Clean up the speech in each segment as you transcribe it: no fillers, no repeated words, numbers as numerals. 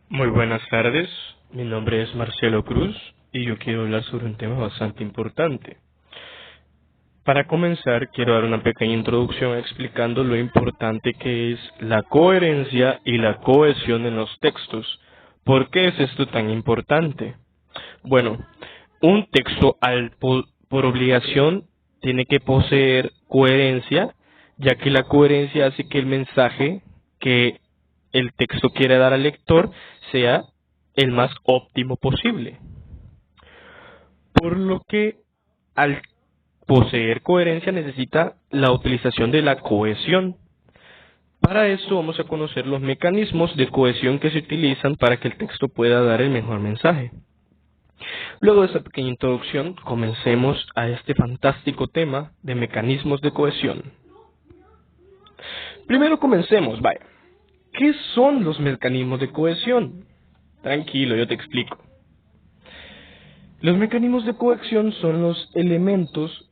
Muy buenas tardes, mi nombre es Marcelo Cruz y yo quiero hablar sobre un tema bastante importante. Para comenzar, quiero dar una pequeña introducción explicando lo importante que es la coherencia y la cohesión en los textos. ¿Por qué es esto tan importante? Bueno, un texto por obligación tiene que poseer coherencia, ya que la coherencia hace que el mensaje que el texto quiere dar al lector sea el más óptimo posible. Por lo que al poseer coherencia necesita la utilización de la cohesión. Para esto vamos a conocer los mecanismos de cohesión que se utilizan para que el texto pueda dar el mejor mensaje. Luego de esta pequeña introducción, comencemos a este fantástico tema de mecanismos de cohesión. Primero comencemos, vaya. ¿Qué son los mecanismos de cohesión? Tranquilo, yo te explico. Los mecanismos de cohesión son los elementos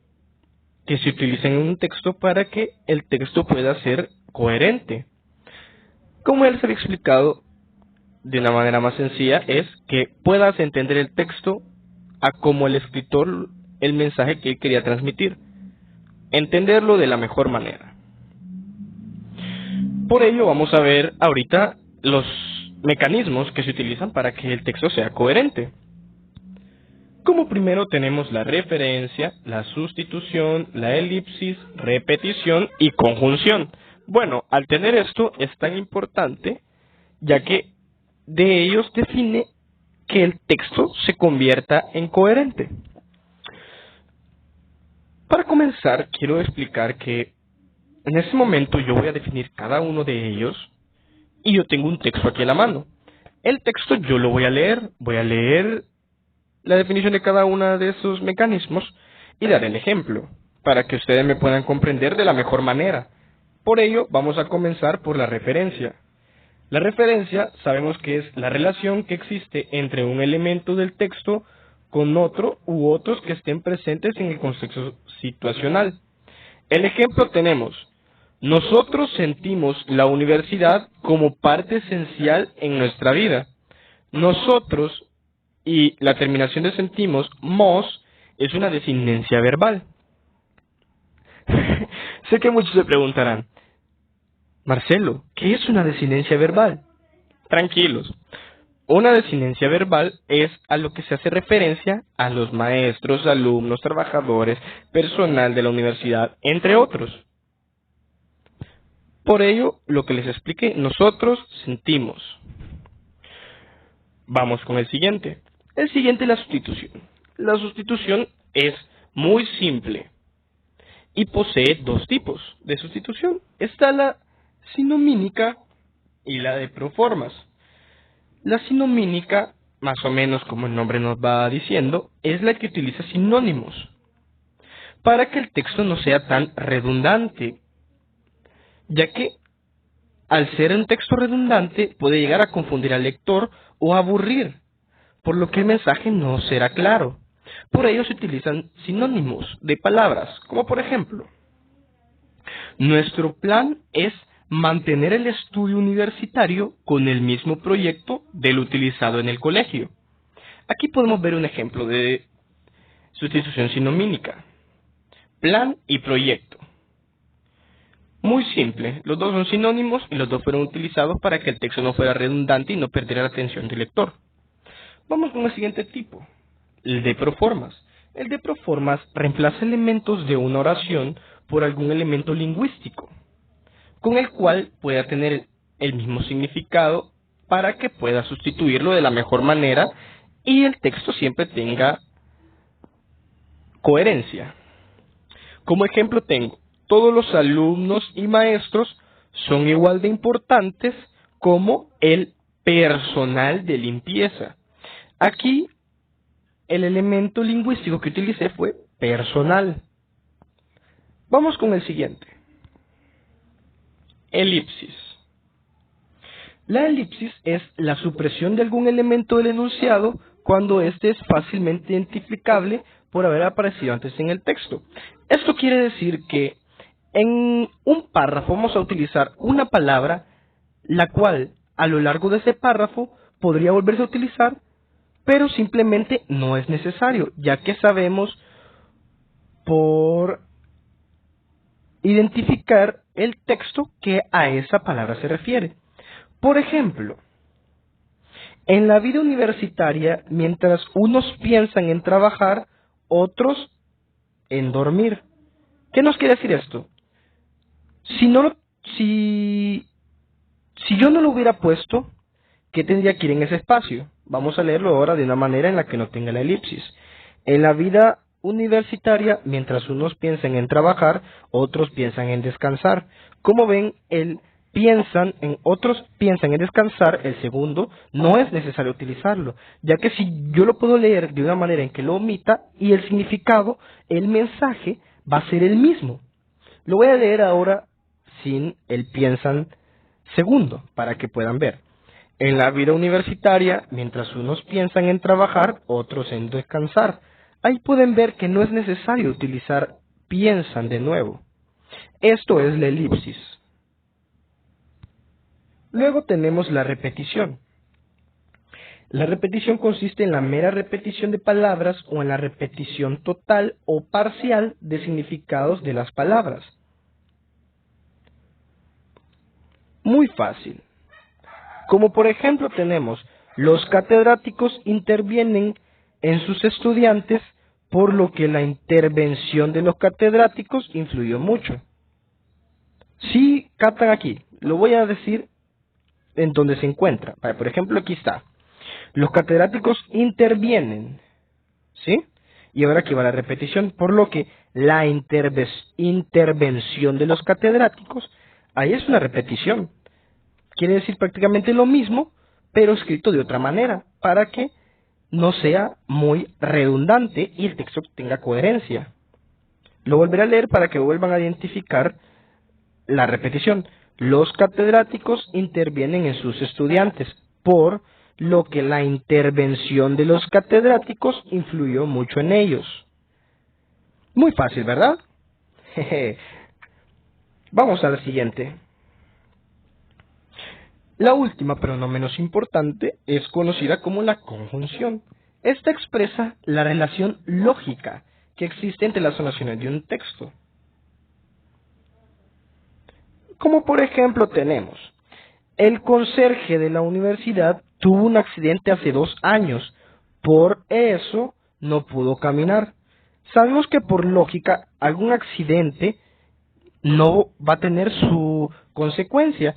que se utilizan en un texto para que el texto pueda ser coherente. Como ya les había explicado de una manera más sencilla, es que puedas entender el texto a como el escritor el mensaje que él quería transmitir. Entenderlo de la mejor manera. Por ello vamos a ver ahorita los mecanismos que se utilizan para que el texto sea coherente. Como primero tenemos la referencia, la sustitución, la elipsis, repetición y conjunción. Bueno, al tener esto es tan importante ya que de ellos define que el texto se convierta en coherente. Para comenzar, quiero explicar que en este momento yo voy a definir cada uno de ellos y yo tengo un texto aquí a la mano. El texto yo lo voy a leer la definición de cada uno de esos mecanismos y dar el ejemplo para que ustedes me puedan comprender de la mejor manera. Por ello, vamos a comenzar por la referencia. La referencia sabemos que es la relación que existe entre un elemento del texto con otro u otros que estén presentes en el contexto situacional. El ejemplo tenemos: nosotros sentimos la universidad como parte esencial en nuestra vida. Nosotros y la terminación de sentimos, mos, es una desinencia verbal. Sé que muchos se preguntarán, Marcelo, ¿qué es una desinencia verbal? Tranquilos. Una desinencia verbal es a lo que se hace referencia a los maestros, alumnos, trabajadores, personal de la universidad, entre otros. Por ello, lo que les expliqué, nosotros sentimos. Vamos con el siguiente. El siguiente es la sustitución. La sustitución es muy simple y posee dos tipos de sustitución. Está la sinomínica y la de proformas. La sinomínica, más o menos como el nombre nos va diciendo, es la que utiliza sinónimos para que el texto no sea tan redundante, ya que al ser un texto redundante puede llegar a confundir al lector o aburrir, por lo que el mensaje no será claro. Por ello se utilizan sinónimos de palabras, como por ejemplo, nuestro plan es mantener el estudio universitario con el mismo proyecto del utilizado en el colegio. Aquí podemos ver un ejemplo de sustitución sinomínica. Plan y proyecto. Muy simple, los dos son sinónimos y los dos fueron utilizados para que el texto no fuera redundante y no perdiera la atención del lector. Vamos con el siguiente tipo, el de proformas. El de proformas reemplaza elementos de una oración por algún elemento lingüístico, con el cual pueda tener el mismo significado para que pueda sustituirlo de la mejor manera y el texto siempre tenga coherencia. Como ejemplo tengo, todos los alumnos y maestros son igual de importantes como el personal de limpieza. Aquí el elemento lingüístico que utilicé fue personal. Vamos con el siguiente. Elipsis. La elipsis es la supresión de algún elemento del enunciado cuando éste es fácilmente identificable por haber aparecido antes en el texto. Esto quiere decir que en un párrafo vamos a utilizar una palabra la cual a lo largo de ese párrafo podría volverse a utilizar, pero simplemente no es necesario, ya que sabemos por identificar el texto que a esa palabra se refiere. Por ejemplo, en la vida universitaria, mientras unos piensan en trabajar, otros en dormir. ¿Qué nos quiere decir esto? Si no lo- si, si yo no lo hubiera puesto, ¿qué tendría que ir en ese espacio? Vamos a leerlo ahora de una manera en la que no tenga la elipsis. En la vida universitaria, mientras unos piensan en trabajar, otros piensan en descansar. Como ven, otros piensan en descansar, el segundo no es necesario utilizarlo, ya que si yo lo puedo leer de una manera en que lo omita y el significado, el mensaje va a ser el mismo. Lo voy a leer ahora sin el piensan segundo, para que puedan ver. En la vida universitaria, mientras unos piensan en trabajar, otros en descansar. Ahí pueden ver que no es necesario utilizar piensan de nuevo. Esto es la elipsis. Luego tenemos la repetición. La repetición consiste en la mera repetición de palabras o en la repetición total o parcial de significados de las palabras. Muy fácil. Como por ejemplo tenemos, los catedráticos intervienen en sus estudiantes, por lo que la intervención de los catedráticos influyó mucho. Si captan aquí, lo voy a decir en donde se encuentra. Por ejemplo, aquí está. Los catedráticos intervienen, ¿sí? Y ahora aquí va la repetición, por lo que la intervención de los catedráticos, ahí es una repetición. Quiere decir prácticamente lo mismo, pero escrito de otra manera, para que no sea muy redundante y el texto tenga coherencia. Lo volveré a leer para que vuelvan a identificar la repetición. Los catedráticos intervienen en sus estudiantes, por lo que la intervención de los catedráticos influyó mucho en ellos. Muy fácil, ¿verdad? Vamos a la siguiente. La última, pero no menos importante, es conocida como la conjunción. Esta expresa la relación lógica que existe entre las oraciones de un texto. Como por ejemplo tenemos, el conserje de la universidad tuvo un accidente hace 2 años, por eso no pudo caminar. Sabemos que por lógica algún accidente no va a tener su consecuencia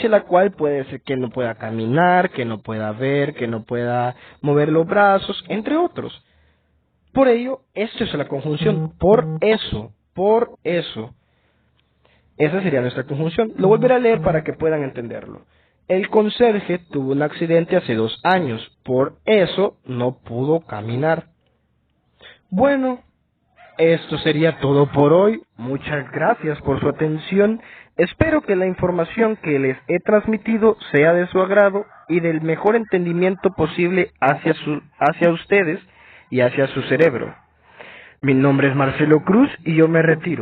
la cual puede ser que no pueda caminar, que no pueda ver, que no pueda mover los brazos, entre otros. Por ello, esto es la conjunción, por eso. Esa sería nuestra conjunción. Lo volveré a leer para que puedan entenderlo. El conserje tuvo un accidente hace 2 años, por eso no pudo caminar. Bueno, esto sería todo por hoy. Muchas gracias por su atención. Espero que la información que les he transmitido sea de su agrado y del mejor entendimiento posible hacia ustedes y hacia su cerebro. Mi nombre es Marcelo Cruz y yo me retiro.